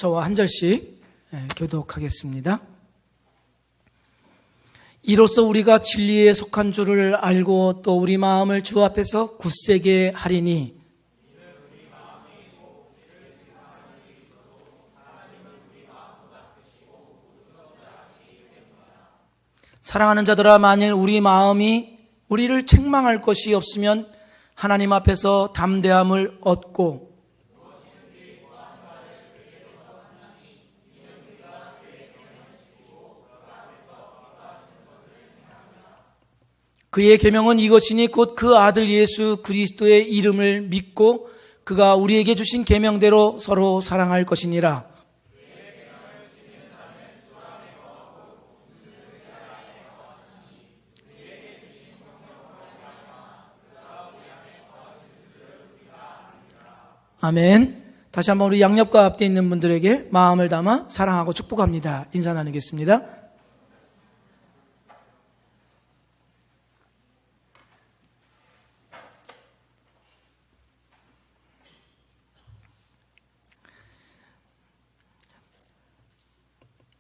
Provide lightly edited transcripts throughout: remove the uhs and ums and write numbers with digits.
저와 한 절씩 교독하겠습니다. 이로써 우리가 진리에 속한 줄을 알고 또 우리 마음을 주 앞에서 굳세게 하리니 사랑하는 자들아, 만일 우리 마음이 우리를 책망할 것이 없으면 하나님 앞에서 담대함을 얻고 그의 계명은 이것이니 곧 그 아들 예수 그리스도의 이름을 믿고 그가 우리에게 주신 계명대로 서로 사랑할 것이니라. 아멘. 다시 한번 우리 양옆과 앞에 있는 분들에게 마음을 담아 사랑하고 축복합니다. 인사 나누겠습니다.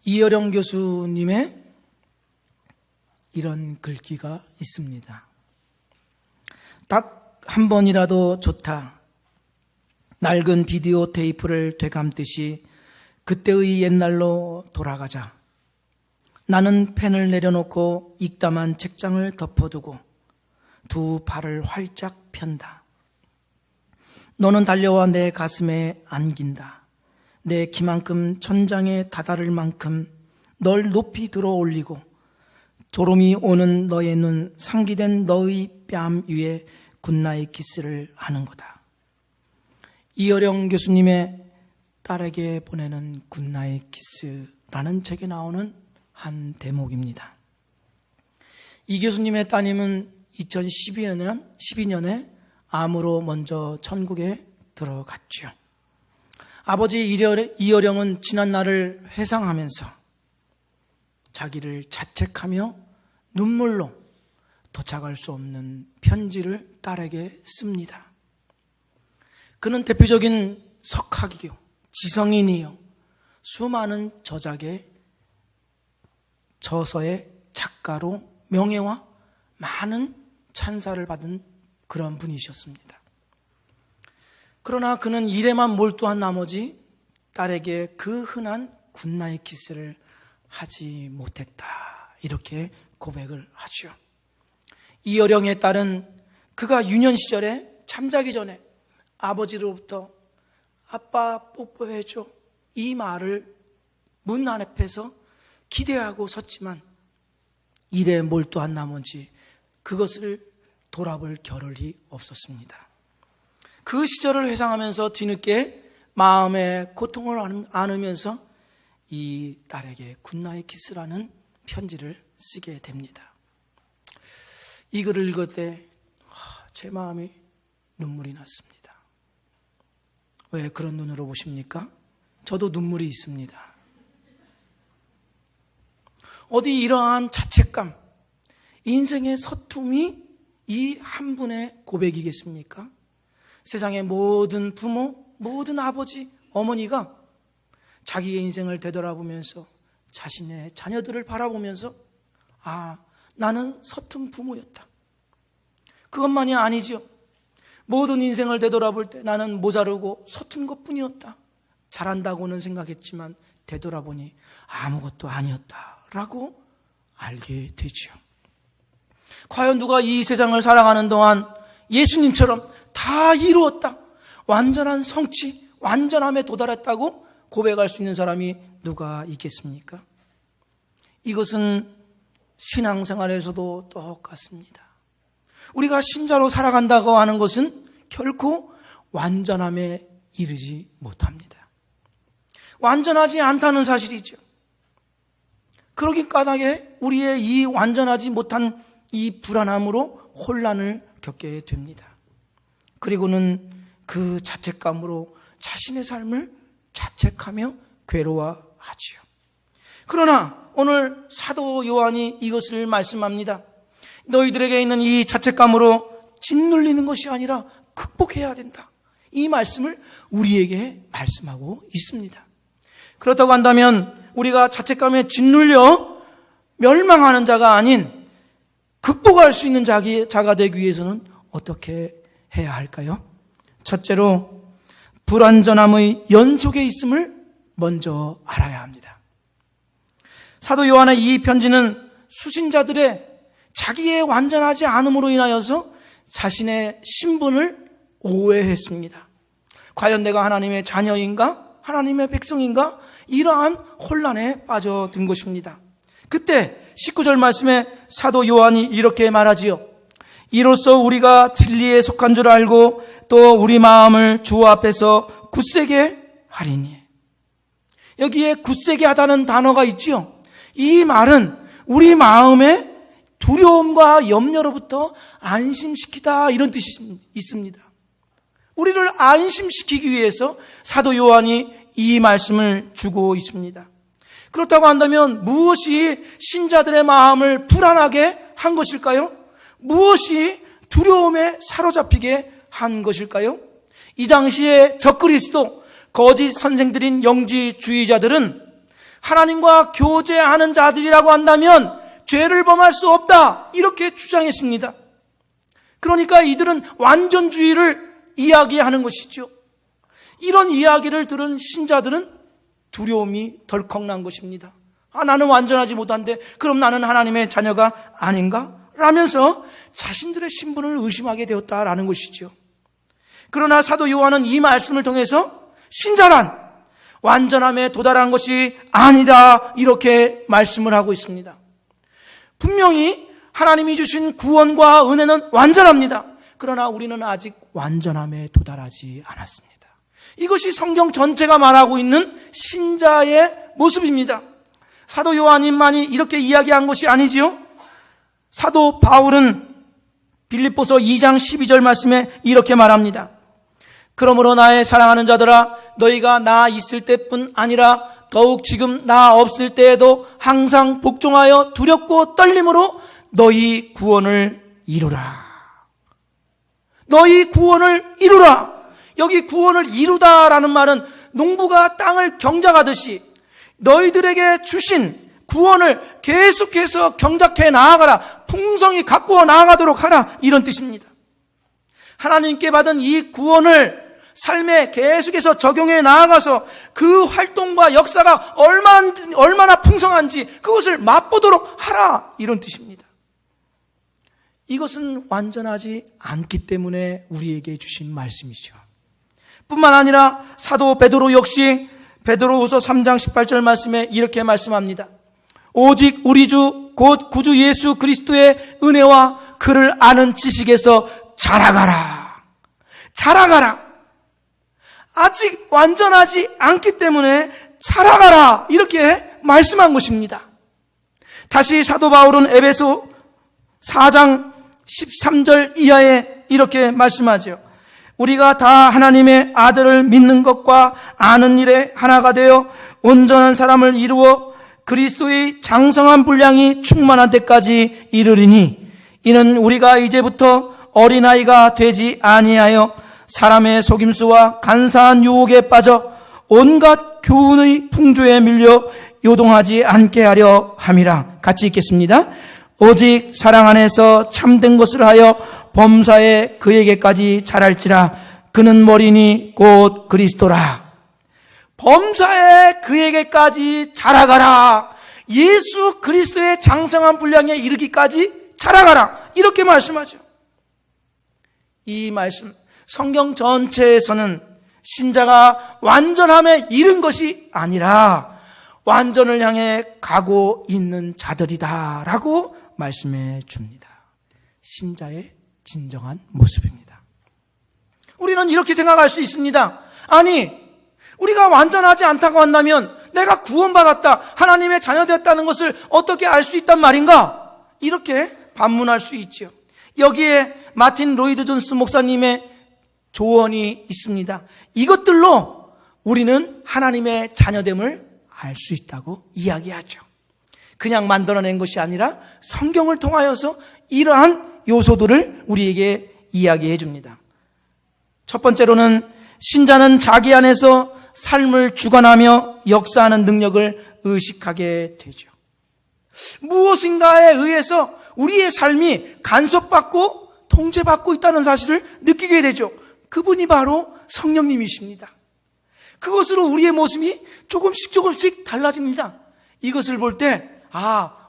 이어령 교수님의 이런 글귀가 있습니다. 딱 한 번이라도 좋다. 낡은 비디오 테이프를 되감듯이 그때의 옛날로 돌아가자. 나는 펜을 내려놓고 익담한 책장을 덮어두고 두 발을 활짝 편다. 너는 달려와 내 가슴에 안긴다. 내 키만큼 천장에 다다를 만큼 널 높이 들어 올리고 졸음이 오는 너의 눈, 상기된 너의 뺨 위에 굿나잇 키스를 하는 거다. 이어령 교수님의 딸에게 보내는 굿나잇 키스라는 책에 나오는 한 대목입니다. 이 교수님의 따님은 2012년에 암으로 먼저 천국에 들어갔죠. 아버지 이어령은 지난 날을 회상하면서 자기를 자책하며 눈물로 도착할 수 없는 편지를 딸에게 씁니다. 그는 대표적인 석학이요, 지성인이요, 수많은 저작의 저서의 작가로 명예와 많은 찬사를 받은 그런 분이셨습니다. 그러나 그는 일에만 몰두한 나머지 딸에게 그 흔한 굿나잇 키스를 하지 못했다. 이렇게 고백을 하죠. 이어령의 딸은 그가 유년 시절에 잠자기 전에 아버지로부터 아빠 뽀뽀해줘 이 말을 문 앞에서 기대하고 섰지만 일에 몰두한 나머지 그것을 돌아볼 겨를이 없었습니다. 그 시절을 회상하면서 뒤늦게 마음의 고통을 안으면서 이 딸에게 굿나잇 키스라는 편지를 쓰게 됩니다. 이 글을 읽을 때 제 마음이 눈물이 났습니다. 왜 그런 눈으로 보십니까? 저도 눈물이 있습니다. 어디 이러한 자책감, 인생의 서툼이 이 한 분의 고백이겠습니까? 세상의 모든 부모, 모든 아버지, 어머니가 자기의 인생을 되돌아보면서 자신의 자녀들을 바라보면서 나는 서툰 부모였다. 그것만이 아니지요. 모든 인생을 되돌아볼 때 나는 모자르고 서툰 것뿐이었다. 잘한다고는 생각했지만 되돌아보니 아무것도 아니었다라고 알게 되지요. 과연 누가 이 세상을 살아가는 동안 예수님처럼 다 이루었다, 완전한 성취, 완전함에 도달했다고 고백할 수 있는 사람이 누가 있겠습니까? 이것은 신앙생활에서도 똑같습니다. 우리가 신자로 살아간다고 하는 것은 결코 완전함에 이르지 못합니다. 완전하지 않다는 사실이죠. 그러기 까닭에 우리의 이 완전하지 못한 이 불안함으로 혼란을 겪게 됩니다. 그리고는 그 자책감으로 자신의 삶을 자책하며 괴로워하지요. 그러나 오늘 사도 요한이 이것을 말씀합니다. 너희들에게 있는 이 자책감으로 짓눌리는 것이 아니라 극복해야 된다. 이 말씀을 우리에게 말씀하고 있습니다. 그렇다고 한다면 우리가 자책감에 짓눌려 멸망하는 자가 아닌 극복할 수 있는 자가 되기 위해서는 어떻게 해야 할까요? 첫째로 불완전함의 연속에 있음을 먼저 알아야 합니다. 사도 요한의 이 편지는 수신자들의 자기의 완전하지 않음으로 인하여서 자신의 신분을 오해했습니다. 과연 내가 하나님의 자녀인가? 하나님의 백성인가? 이러한 혼란에 빠져든 것입니다. 그때 19절 말씀에 사도 요한이 이렇게 말하지요. 이로써 우리가 진리에 속한 줄 알고 또 우리 마음을 주 앞에서 굳세게 하리니. 여기에 굳세게 하다는 단어가 있지요. 이 말은 우리 마음의 두려움과 염려로부터 안심시키다, 이런 뜻이 있습니다. 우리를 안심시키기 위해서 사도 요한이 이 말씀을 주고 있습니다. 그렇다고 한다면 무엇이 신자들의 마음을 불안하게 한 것일까요? 무엇이 두려움에 사로잡히게 한 것일까요? 이 당시에 적그리스도, 거짓 선생들인 영지주의자들은 하나님과 교제하는 자들이라고 한다면 죄를 범할 수 없다, 이렇게 주장했습니다. 그러니까 이들은 완전주의를 이야기하는 것이죠. 이런 이야기를 들은 신자들은 두려움이 덜컥 난 것입니다. 나는 완전하지 못한데 그럼 나는 하나님의 자녀가 아닌가? 라면서 자신들의 신분을 의심하게 되었다라는 것이죠. 그러나 사도 요한은 이 말씀을 통해서 신자란 완전함에 도달한 것이 아니다, 이렇게 말씀을 하고 있습니다. 분명히 하나님이 주신 구원과 은혜는 완전합니다. 그러나 우리는 아직 완전함에 도달하지 않았습니다. 이것이 성경 전체가 말하고 있는 신자의 모습입니다. 사도 요한님만이 이렇게 이야기한 것이 아니지요. 사도 바울은 빌립보서 2장 12절 말씀에 이렇게 말합니다. 그러므로 나의 사랑하는 자들아, 너희가 나 있을 때뿐 아니라 더욱 지금 나 없을 때에도 항상 복종하여 두렵고 떨림으로 너희 구원을 이루라. 너희 구원을 이루라. 여기 구원을 이루다라는 말은 농부가 땅을 경작하듯이 너희들에게 주신 구원을 계속해서 경작해 나아가라, 풍성히 가꾸어 나아가도록 하라, 이런 뜻입니다. 하나님께 받은 이 구원을 삶에 계속해서 적용해 나아가서 그 활동과 역사가 얼마나 풍성한지 그것을 맛보도록 하라, 이런 뜻입니다. 이것은 완전하지 않기 때문에 우리에게 주신 말씀이죠. 뿐만 아니라 사도 베드로 역시 베드로후서 3장 18절 말씀에 이렇게 말씀합니다. 오직 우리 주 곧 구주 예수 그리스도의 은혜와 그를 아는 지식에서 자라가라. 자라가라. 아직 완전하지 않기 때문에 자라가라, 이렇게 말씀한 것입니다. 다시 사도 바울은 에베소 4장 13절 이하에 이렇게 말씀하죠. 우리가 다 하나님의 아들을 믿는 것과 아는 일에 하나가 되어 온전한 사람을 이루어 그리스도의 장성한 분량이 충만한 데까지 이르리니, 이는 우리가 이제부터 어린아이가 되지 아니하여 사람의 속임수와 간사한 유혹에 빠져 온갖 교훈의 풍조에 밀려 요동하지 않게 하려 함이라. 같이 읽겠습니다. 오직 사랑 안에서 참된 것을 하여 범사에 그에게까지 자랄지라. 그는 머리니 곧 그리스도라. 범사에 그에게까지 자라가라. 예수 그리스도의 장성한 분량에 이르기까지 자라가라, 이렇게 말씀하죠. 이 말씀, 성경 전체에서는 신자가 완전함에 이른 것이 아니라 완전을 향해 가고 있는 자들이다라고 말씀해 줍니다. 신자의 진정한 모습입니다. 우리는 이렇게 생각할 수 있습니다. 아니, 우리가 완전하지 않다고 한다면 내가 구원받았다, 하나님의 자녀되었다는 것을 어떻게 알 수 있단 말인가? 이렇게 반문할 수 있죠. 여기에 마틴 로이드 존스 목사님의 조언이 있습니다. 이것들로 우리는 하나님의 자녀됨을 알 수 있다고 이야기하죠. 그냥 만들어낸 것이 아니라 성경을 통하여서 이러한 요소들을 우리에게 이야기해 줍니다. 첫 번째로는 신자는 자기 안에서 삶을 주관하며 역사하는 능력을 의식하게 되죠. 무엇인가에 의해서 우리의 삶이 간섭받고 통제받고 있다는 사실을 느끼게 되죠. 그분이 바로 성령님이십니다. 그것으로 우리의 모습이 조금씩 달라집니다. 이것을 볼 때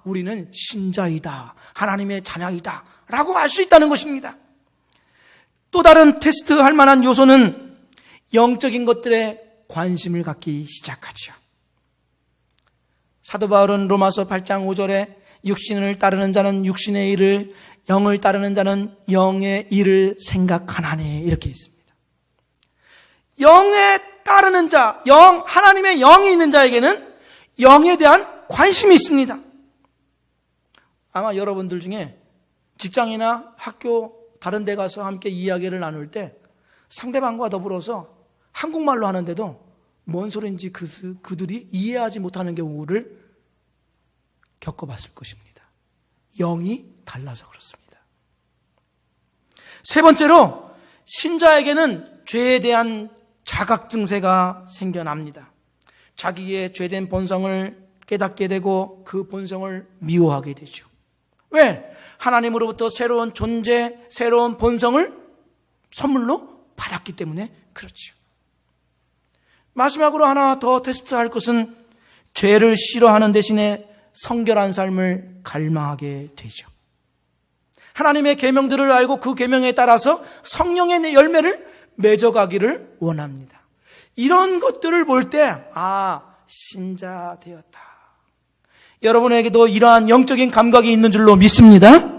우리는 신자이다, 하나님의 자녀이다 라고 알 수 있다는 것입니다. 또 다른 테스트할 만한 요소는 영적인 것들에 관심을 갖기 시작하죠. 사도 바울은 로마서 8장 5절에 육신을 따르는 자는 육신의 일을, 영을 따르는 자는 영의 일을 생각하나니 이렇게 있습니다. 영에 따르는 자, 하나님의 영이 있는 자에게는 영에 대한 관심이 있습니다. 아마 여러분들 중에 직장이나 학교 다른 데 가서 함께 이야기를 나눌 때 상대방과 더불어서 한국말로 하는데도 뭔 소리인지 그들이 이해하지 못하는 경우를 겪어봤을 것입니다. 영이 달라서 그렇습니다. 세 번째로 신자에게는 죄에 대한 자각 증세가 생겨납니다. 자기의 죄된 본성을 깨닫게 되고 그 본성을 미워하게 되죠. 왜? 하나님으로부터 새로운 존재, 새로운 본성을 선물로 받았기 때문에 그렇죠. 마지막으로 하나 더 테스트할 것은 죄를 싫어하는 대신에 성결한 삶을 갈망하게 되죠. 하나님의 계명들을 알고 그 계명에 따라서 성령의 열매를 맺어가기를 원합니다. 이런 것들을 볼 때 신자 되었다. 여러분에게도 이러한 영적인 감각이 있는 줄로 믿습니다.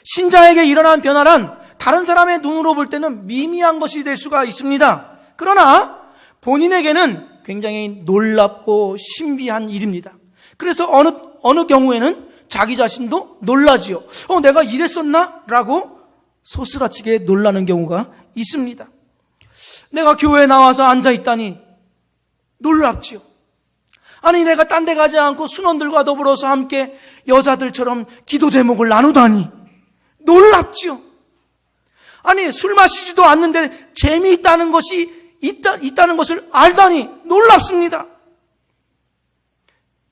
신자에게 일어난 변화란 다른 사람의 눈으로 볼 때는 미미한 것이 될 수가 있습니다. 그러나 본인에게는 굉장히 놀랍고 신비한 일입니다. 그래서 어느 경우에는 자기 자신도 놀라지요. 내가 이랬었나? 라고 소스라치게 놀라는 경우가 있습니다. 내가 교회에 나와서 앉아있다니 놀랍지요. 아니 내가 딴 데 가지 않고 순원들과 더불어서 함께 여자들처럼 기도 제목을 나누다니 놀랍지요. 아니 술 마시지도 않는데 재미있다는 것이 있다는 것을 알다니 놀랍습니다.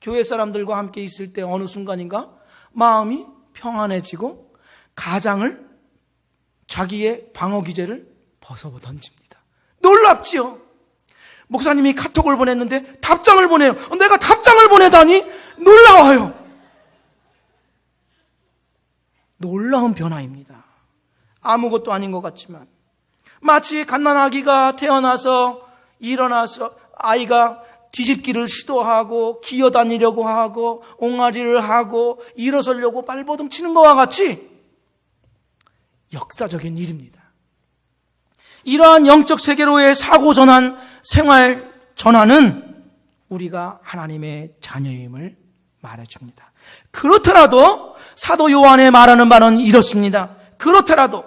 교회 사람들과 함께 있을 때 어느 순간인가 마음이 평안해지고 가장을 자기의 방어 기제를 벗어 던집니다. 놀랍지요. 목사님이 카톡을 보냈는데 답장을 보내요. 내가 답장을 보내다니 놀라워요. 놀라운 변화입니다. 아무것도 아닌 것 같지만 마치 갓난아기가 태어나서 일어나서 아이가 뒤집기를 시도하고 기어다니려고 하고 옹알이를 하고 일어서려고 발버둥 치는 것과 같이 역사적인 일입니다. 이러한 영적 세계로의 사고 전환, 생활 전환은 우리가 하나님의 자녀임을 말해줍니다. 그렇더라도 사도 요한의 말하는 바는 이렇습니다. 그렇더라도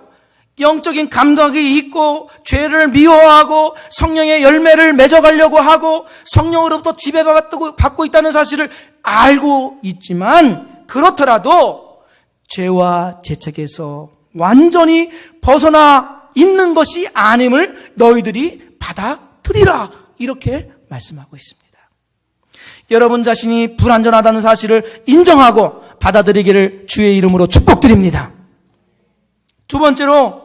영적인 감각이 있고 죄를 미워하고 성령의 열매를 맺어가려고 하고 성령으로부터 지배받고 있다는 사실을 알고 있지만 그렇더라도 죄와 죄책에서 완전히 벗어나 있는 것이 아님을 너희들이 받아들이라 이렇게 말씀하고 있습니다. 여러분 자신이 불완전하다는 사실을 인정하고 받아들이기를 주의 이름으로 축복드립니다. 두 번째로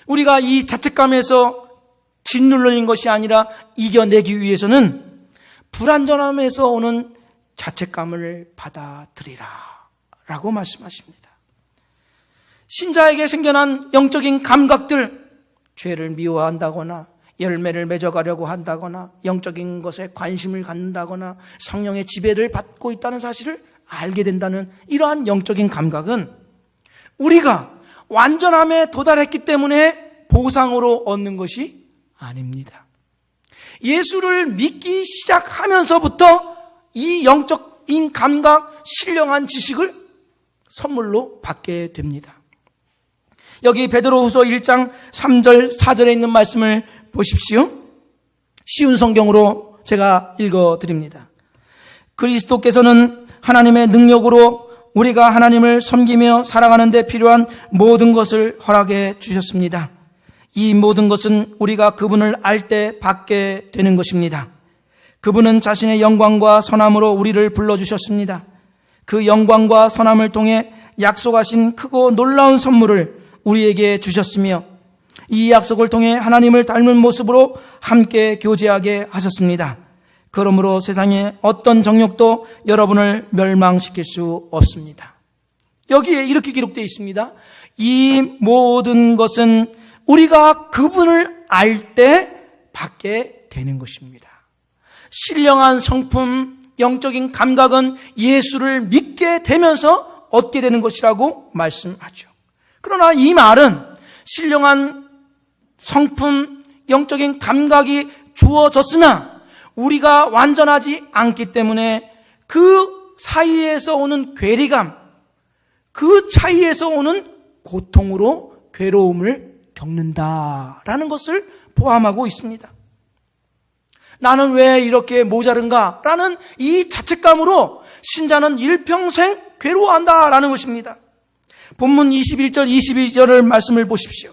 우리가 이 자책감에서 짓눌린 것이 아니라 이겨내기 위해서는 불완전함에서 오는 자책감을 받아들이라 라고 말씀하십니다. 신자에게 생겨난 영적인 감각들, 죄를 미워한다거나 열매를 맺어가려고 한다거나 영적인 것에 관심을 갖는다거나 성령의 지배를 받고 있다는 사실을 알게 된다는 이러한 영적인 감각은 우리가 완전함에 도달했기 때문에 보상으로 얻는 것이 아닙니다. 예수를 믿기 시작하면서부터 이 영적인 감각, 신령한 지식을 선물로 받게 됩니다. 여기 베드로후서 1장 3절 4절에 있는 말씀을 보십시오. 쉬운 성경으로 제가 읽어드립니다. 그리스도께서는 하나님의 능력으로 우리가 하나님을 섬기며 살아가는 데 필요한 모든 것을 허락해 주셨습니다. 이 모든 것은 우리가 그분을 알 때 받게 되는 것입니다. 그분은 자신의 영광과 선함으로 우리를 불러주셨습니다. 그 영광과 선함을 통해 약속하신 크고 놀라운 선물을 우리에게 주셨으며 이 약속을 통해 하나님을 닮은 모습으로 함께 교제하게 하셨습니다. 그러므로 세상에 어떤 정욕도 여러분을 멸망시킬 수 없습니다. 여기에 이렇게 기록되어 있습니다. 이 모든 것은 우리가 그분을 알 때 받게 되는 것입니다. 신령한 성품, 영적인 감각은 예수를 믿게 되면서 얻게 되는 것이라고 말씀하죠. 그러나 이 말은 신령한 성품, 영적인 감각이 주어졌으나 우리가 완전하지 않기 때문에 그 사이에서 오는 괴리감, 그 차이에서 오는 고통으로 괴로움을 겪는다라는 것을 포함하고 있습니다. 나는 왜 이렇게 모자른가? 라는 이 자책감으로 신자는 일평생 괴로워한다라는 것입니다. 본문 21절, 22절을 말씀을 보십시오.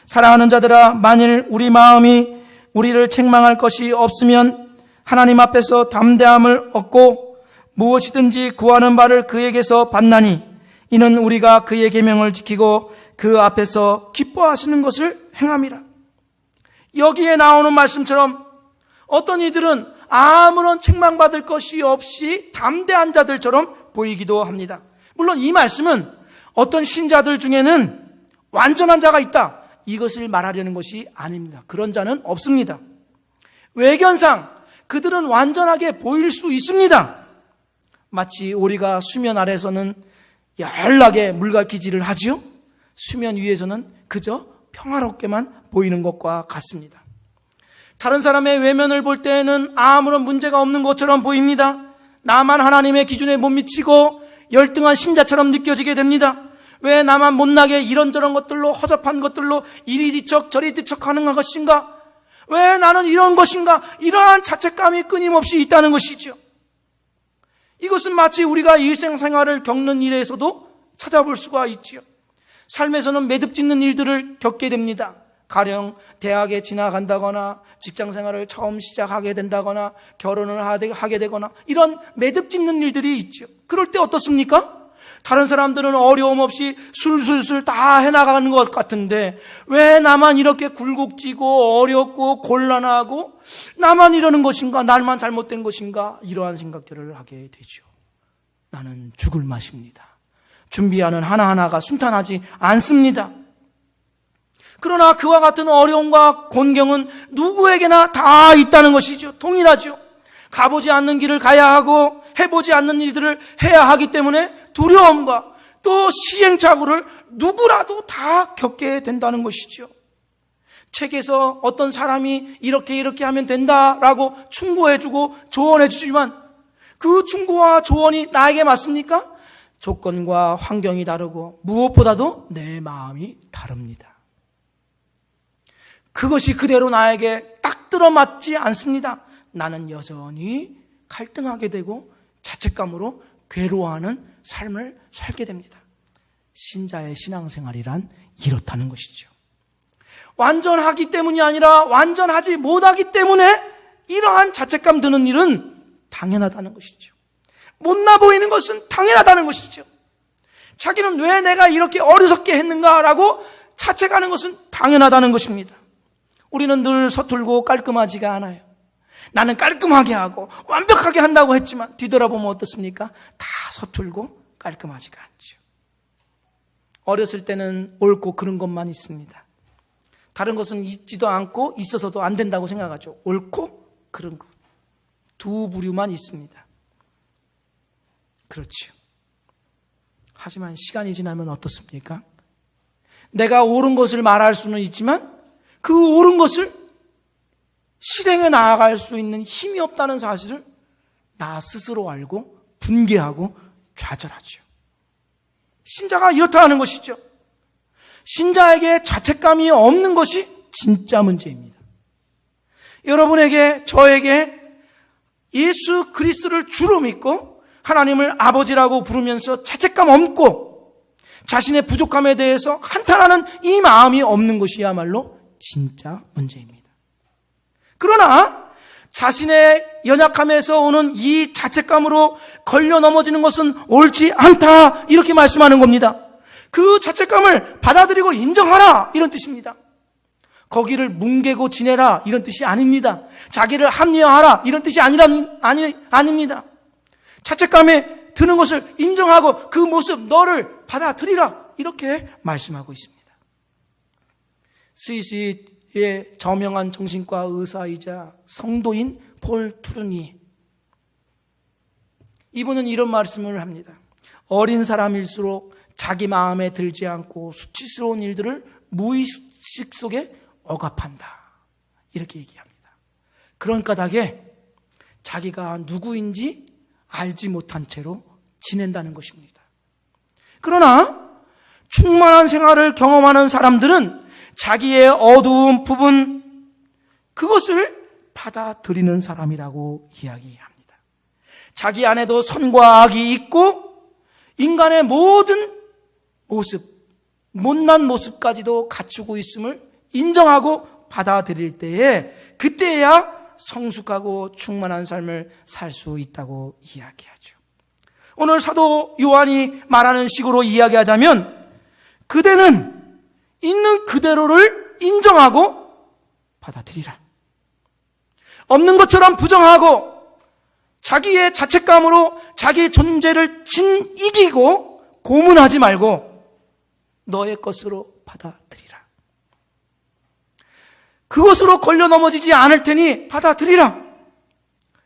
사랑하는 자들아, 만일 우리 마음이 우리를 책망할 것이 없으면 하나님 앞에서 담대함을 얻고 무엇이든지 구하는 바를 그에게서 받나니 이는 우리가 그의 계명을 지키고 그 앞에서 기뻐하시는 것을 행함이라. 여기에 나오는 말씀처럼 어떤 이들은 아무런 책망받을 것이 없이 담대한 자들처럼 보이기도 합니다. 물론 이 말씀은 어떤 신자들 중에는 완전한 자가 있다, 이것을 말하려는 것이 아닙니다. 그런 자는 없습니다. 외견상 그들은 완전하게 보일 수 있습니다. 마치 오리가 수면 아래서는 연락에 물갈퀴질을 하지요. 수면 위에서는 그저 평화롭게만 보이는 것과 같습니다. 다른 사람의 외면을 볼 때에는 아무런 문제가 없는 것처럼 보입니다. 나만 하나님의 기준에 못 미치고 열등한 신자처럼 느껴지게 됩니다. 왜 나만 못나게 이런저런 것들로, 허접한 것들로 이리 뒤척 저리 뒤척하는 것인가? 왜 나는 이런 것인가? 이러한 자책감이 끊임없이 있다는 것이죠. 이것은 마치 우리가 일생생활을 겪는 일에서도 찾아볼 수가 있지요. 삶에서는 매듭짓는 일들을 겪게 됩니다. 가령 대학에 진학한다거나 직장생활을 처음 시작하게 된다거나 결혼을 하게 되거나 이런 매듭짓는 일들이 있죠. 그럴 때 어떻습니까? 다른 사람들은 어려움 없이 술술술 다 해나가는 것 같은데 왜 나만 이렇게 굴곡지고 어렵고 곤란하고 나만 이러는 것인가? 날만 잘못된 것인가? 이러한 생각들을 하게 되죠. 나는 죽을 맛입니다. 준비하는 하나하나가 순탄하지 않습니다. 그러나 그와 같은 어려움과 곤경은 누구에게나 다 있다는 것이죠. 동일하죠. 가보지 않는 길을 가야 하고 해보지 않는 일들을 해야 하기 때문에 두려움과 또 시행착오를 누구라도 다 겪게 된다는 것이죠. 책에서 어떤 사람이 이렇게 하면 된다라고 충고해주고 조언해주지만 그 충고와 조언이 나에게 맞습니까? 조건과 환경이 다르고 무엇보다도 내 마음이 다릅니다. 그것이 그대로 나에게 딱 들어맞지 않습니다. 나는 여전히 갈등하게 되고 자책감으로 괴로워하는 삶을 살게 됩니다. 신자의 신앙생활이란 이렇다는 것이죠. 완전하기 때문이 아니라 완전하지 못하기 때문에 이러한 자책감 드는 일은 당연하다는 것이죠. 못나 보이는 것은 당연하다는 것이죠. 자기는 왜 내가 이렇게 어리석게 했는가라고 자책하는 것은 당연하다는 것입니다. 우리는 늘 서툴고 깔끔하지가 않아요. 나는 깔끔하게 하고 완벽하게 한다고 했지만 뒤돌아보면 어떻습니까? 다 서툴고 깔끔하지가 않죠. 어렸을 때는 옳고 그른 것만 있습니다. 다른 것은 있지도 않고 있어서도 안 된다고 생각하죠. 옳고 그른 것. 두 부류만 있습니다. 그렇죠. 하지만 시간이 지나면 어떻습니까? 내가 옳은 것을 말할 수는 있지만 그 옳은 것을 실행해 나아갈 수 있는 힘이 없다는 사실을 나 스스로 알고 분개하고 좌절하죠. 신자가 이렇다는 것이죠. 신자에게 자책감이 없는 것이 진짜 문제입니다. 여러분에게, 저에게 예수 그리스도를 주로 믿고 하나님을 아버지라고 부르면서 자책감 없고 자신의 부족함에 대해서 한탄하는 이 마음이 없는 것이야말로 진짜 문제입니다. 그러나 자신의 연약함에서 오는 이 자책감으로 걸려 넘어지는 것은 옳지 않다, 이렇게 말씀하는 겁니다. 그 자책감을 받아들이고 인정하라, 이런 뜻입니다. 거기를 뭉개고 지내라, 이런 뜻이 아닙니다. 자기를 합리화하라, 이런 뜻이 아닙니다. 자책감에 드는 것을 인정하고 그 모습 너를 받아들이라, 이렇게 말씀하고 있습니다. 스위스의 저명한 정신과 의사이자 성도인 폴 투르니, 이분은 이런 말씀을 합니다. 어린 사람일수록 자기 마음에 들지 않고 수치스러운 일들을 무의식 속에 억압한다, 이렇게 얘기합니다. 그런 까닭에 자기가 누구인지 알지 못한 채로 지낸다는 것입니다. 그러나 충만한 생활을 경험하는 사람들은 자기의 어두운 부분, 그것을 받아들이는 사람이라고 이야기합니다. 자기 안에도 선과 악이 있고 인간의 모든 모습, 못난 모습까지도 갖추고 있음을 인정하고 받아들일 때에, 그때야 성숙하고 충만한 삶을 살 수 있다고 이야기하죠. 오늘 사도 요한이 말하는 식으로 이야기하자면, 그대는 있는 그대로를 인정하고 받아들이라. 없는 것처럼 부정하고 자기의 자책감으로 자기 존재를 이기고 고문하지 말고 너의 것으로 받아들이라. 그것으로 걸려 넘어지지 않을 테니 받아들이라.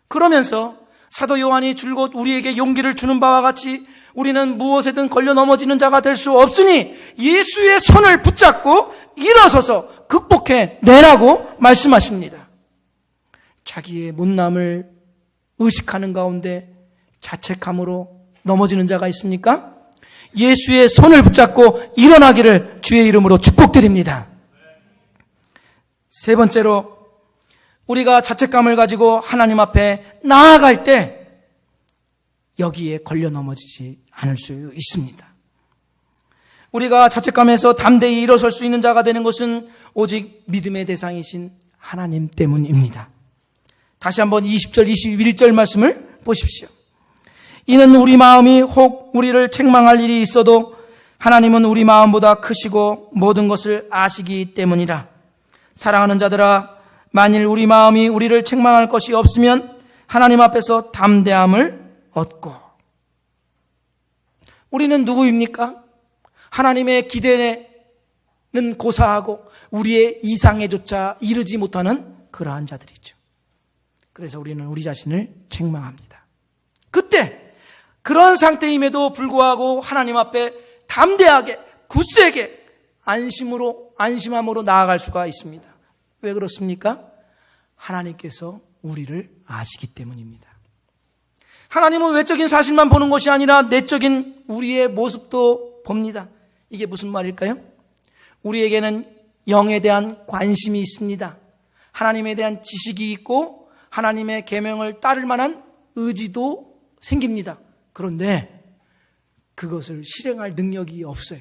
그러면서 사도 요한이 줄곧 우리에게 용기를 주는 바와 같이 우리는 무엇에든 걸려 넘어지는 자가 될 수 없으니 예수의 손을 붙잡고 일어서서 극복해내라고 말씀하십니다. 자기의 못남을 의식하는 가운데 자책함으로 넘어지는 자가 있습니까? 예수의 손을 붙잡고 일어나기를 주의 이름으로 축복드립니다. 세 번째로, 우리가 자책감을 가지고 하나님 앞에 나아갈 때 여기에 걸려 넘어지지 않을 수 있습니다. 우리가 자책감에서 담대히 일어설 수 있는 자가 되는 것은 오직 믿음의 대상이신 하나님 때문입니다. 다시 한번 20절, 21절 말씀을 보십시오. 이는 우리 마음이 혹 우리를 책망할 일이 있어도 하나님은 우리 마음보다 크시고 모든 것을 아시기 때문이라. 사랑하는 자들아, 만일 우리 마음이 우리를 책망할 것이 없으면 하나님 앞에서 담대함을 얻고. 우리는 누구입니까? 하나님의 기대는 고사하고 우리의 이상에조차 이르지 못하는 그러한 자들이죠. 그래서 우리는 우리 자신을 책망합니다. 그때 그런 상태임에도 불구하고 하나님 앞에 담대하게, 굳세게 안심함으로 나아갈 수가 있습니다. 왜 그렇습니까? 하나님께서 우리를 아시기 때문입니다. 하나님은 외적인 사실만 보는 것이 아니라 내적인 우리의 모습도 봅니다. 이게 무슨 말일까요? 우리에게는 영에 대한 관심이 있습니다. 하나님에 대한 지식이 있고 하나님의 계명을 따를 만한 의지도 생깁니다. 그런데 그것을 실행할 능력이 없어요.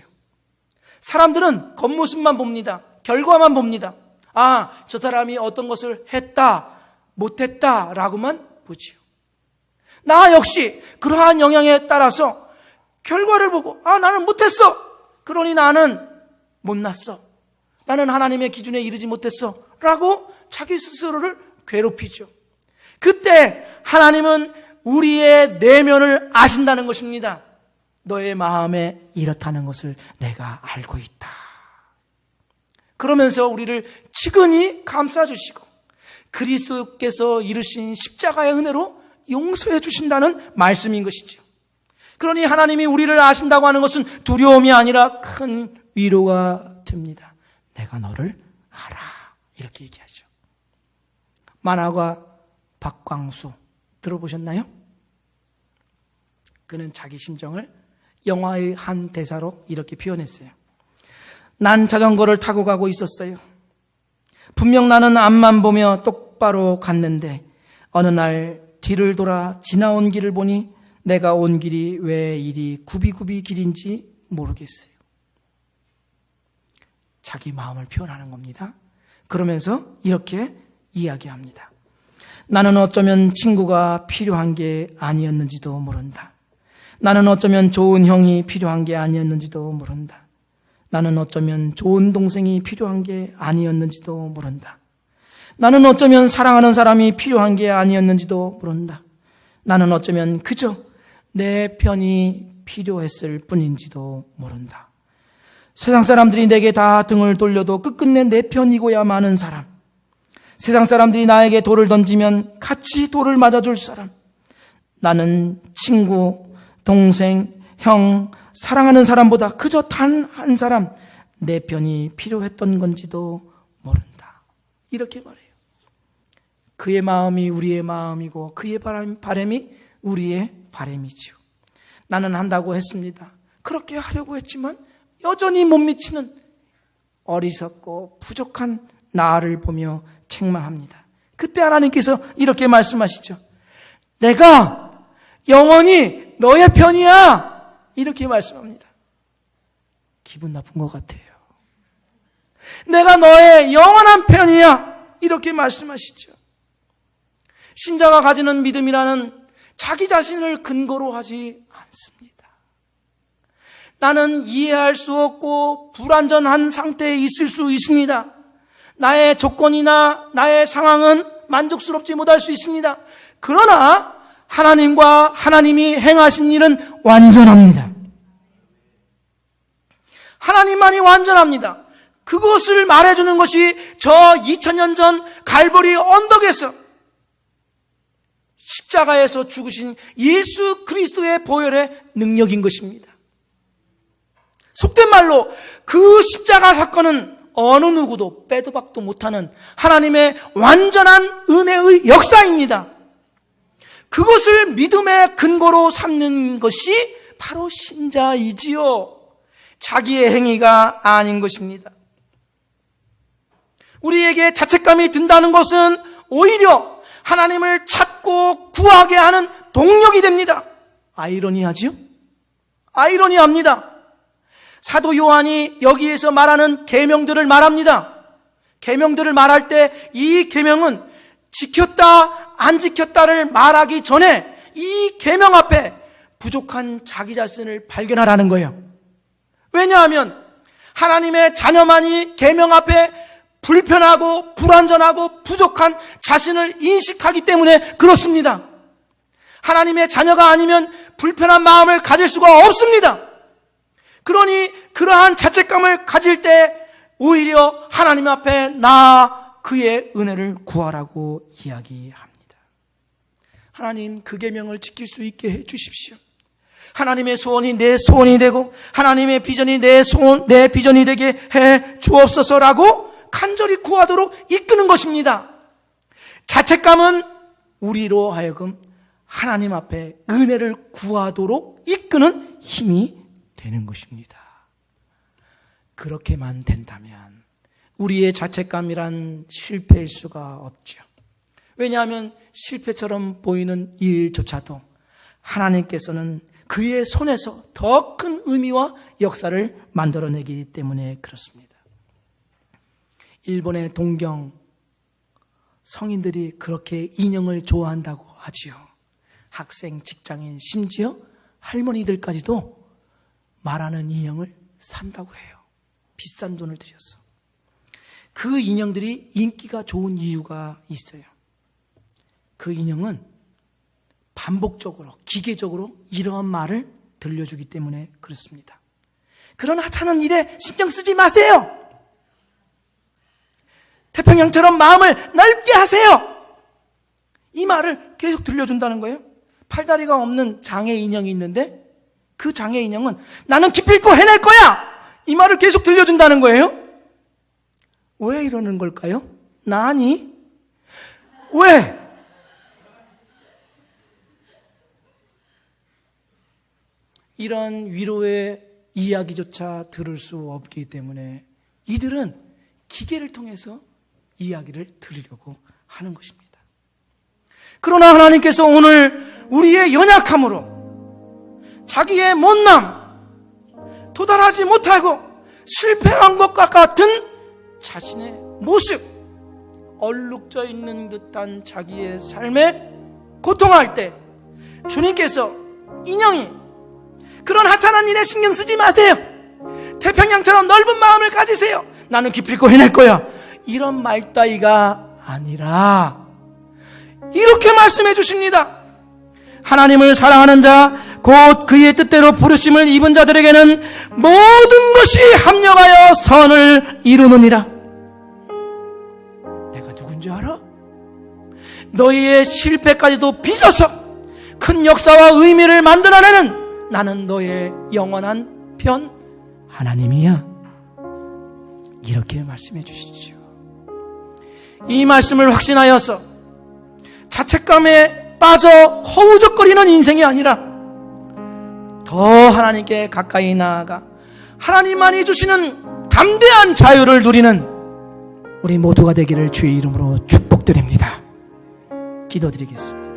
사람들은 겉모습만 봅니다. 결과만 봅니다. 아, 저 사람이 어떤 것을 했다, 못했다 라고만 보지요. 나 역시 그러한 영향에 따라서 결과를 보고, 아, 나는 못했어. 그러니 나는 못났어. 나는 하나님의 기준에 이르지 못했어. 라고 자기 스스로를 괴롭히죠. 그때 하나님은 우리의 내면을 아신다는 것입니다. 너의 마음에 이렇다는 것을 내가 알고 있다. 그러면서 우리를 치근히 감싸주시고 그리스도께서 이루신 십자가의 은혜로 용서해 주신다는 말씀인 것이죠. 그러니 하나님이 우리를 아신다고 하는 것은 두려움이 아니라 큰 위로가 됩니다. 내가 너를 알아. 이렇게 얘기하죠. 만화가 박광수 들어보셨나요? 그는 자기 심정을 영화의 한 대사로 이렇게 표현했어요. 난 자전거를 타고 가고 있었어요. 분명 나는 앞만 보며 똑바로 갔는데 어느 날 뒤를 돌아 지나온 길을 보니 내가 온 길이 왜 이리 굽이굽이 길인지 모르겠어요. 자기 마음을 표현하는 겁니다. 그러면서 이렇게 이야기합니다. 나는 어쩌면 친구가 필요한 게 아니었는지도 모른다. 나는 어쩌면 좋은 형이 필요한 게 아니었는지도 모른다. 나는 어쩌면 좋은 동생이 필요한 게 아니었는지도 모른다. 나는 어쩌면 사랑하는 사람이 필요한 게 아니었는지도 모른다. 나는 어쩌면 그저 내 편이 필요했을 뿐인지도 모른다. 세상 사람들이 내게 다 등을 돌려도 끝끝내 내 편이고야 마는 사람. 세상 사람들이 나에게 돌을 던지면 같이 돌을 맞아줄 사람. 나는 친구, 동생, 형, 사랑하는 사람보다 그저 단 한 사람, 내 편이 필요했던 건지도 모른다. 이렇게 말해요. 그의 마음이 우리의 마음이고 그의 바람이 우리의 바람이지요. 나는 한다고 했습니다. 그렇게 하려고 했지만 여전히 못 미치는 어리석고 부족한 나를 보며 책망합니다. 그때 하나님께서 이렇게 말씀하시죠. 내가 영원히 너의 편이야. 이렇게 말씀합니다. 기분 나쁜 것 같아요. 내가 너의 영원한 편이야. 이렇게 말씀하시죠. 신자가 가지는 믿음이라는 자기 자신을 근거로 하지 않습니다. 나는 이해할 수 없고 불완전한 상태에 있을 수 있습니다. 나의 조건이나 나의 상황은 만족스럽지 못할 수 있습니다. 그러나 하나님과 하나님이 행하신 일은 완전합니다. 하나님만이 완전합니다. 그것을 말해주는 것이 저 2000년 전 갈보리 언덕에서 십자가에서 죽으신 예수 그리스도의 보혈의 능력인 것입니다. 속된 말로 그 십자가 사건은 어느 누구도 빼도 박도 못하는 하나님의 완전한 은혜의 역사입니다. 그것을 믿음의 근거로 삼는 것이 바로 신자이지요. 자기의 행위가 아닌 것입니다. 우리에게 자책감이 든다는 것은 오히려 하나님을 찾고 구하게 하는 동력이 됩니다. 아이러니하지요? 아이러니합니다. 사도 요한이 여기에서 말하는 계명들을 말합니다. 계명들을 말할 때 이 계명은 지켰다 안 지켰다를 말하기 전에 이 계명 앞에 부족한 자기 자신을 발견하라는 거예요. 왜냐하면 하나님의 자녀만이 계명 앞에 불편하고 불완전하고 부족한 자신을 인식하기 때문에 그렇습니다. 하나님의 자녀가 아니면 불편한 마음을 가질 수가 없습니다. 그러니 그러한 자책감을 가질 때 오히려 하나님 앞에 나아 그의 은혜를 구하라고 이야기합니다. 하나님 그 계명을 지킬 수 있게 해 주십시오. 하나님의 소원이 내 소원이 되고 하나님의 비전이 내 비전이 되게 해 주옵소서라고 간절히 구하도록 이끄는 것입니다. 자책감은 우리로 하여금 하나님 앞에 은혜를 구하도록 이끄는 힘이 되는 것입니다. 그렇게만 된다면 우리의 자책감이란 실패일 수가 없죠. 왜냐하면 실패처럼 보이는 일조차도 하나님께서는 그의 손에서 더 큰 의미와 역사를 만들어내기 때문에 그렇습니다. 일본의 동경 성인들이 그렇게 인형을 좋아한다고 하지요. 학생, 직장인, 심지어 할머니들까지도 말하는 인형을 산다고 해요. 비싼 돈을 들여서. 그 인형들이 인기가 좋은 이유가 있어요. 그 인형은 반복적으로, 기계적으로 이러한 말을 들려주기 때문에 그렇습니다. 그런 하찮은 일에 신경 쓰지 마세요. 태평양처럼 마음을 넓게 하세요. 이 말을 계속 들려준다는 거예요. 팔다리가 없는 장애 인형이 있는데 그 장애 인형은 나는 기필코 해낼 거야. 이 말을 계속 들려준다는 거예요. 왜 이러는 걸까요? 나니? 왜? 이런 위로의 이야기조차 들을 수 없기 때문에 이들은 기계를 통해서 이야기를 들으려고 하는 것입니다. 그러나 하나님께서 오늘 우리의 연약함으로 자기의 못남, 도달하지 못하고 실패한 것과 같은 자신의 모습, 얼룩져 있는 듯한 자기의 삶에 고통할 때 주님께서 인형이 그런 하찮은 일에 신경 쓰지 마세요. 태평양처럼 넓은 마음을 가지세요. 나는 기필코 해낼 거야. 이런 말 따위가 아니라 이렇게 말씀해 주십니다. 하나님을 사랑하는 자, 곧 그의 뜻대로 부르심을 입은 자들에게는 모든 것이 합력하여 선을 이루느니라. 내가 누군지 알아? 너희의 실패까지도 빚어서 큰 역사와 의미를 만들어내는 나는 너의 영원한 편 하나님이야. 이렇게 말씀해 주시죠. 이 말씀을 확신하여서 자책감에 빠져 허우적거리는 인생이 아니라 더 하나님께 가까이 나아가 하나님만이 주시는 담대한 자유를 누리는 우리 모두가 되기를 주의 이름으로 축복드립니다. 기도드리겠습니다.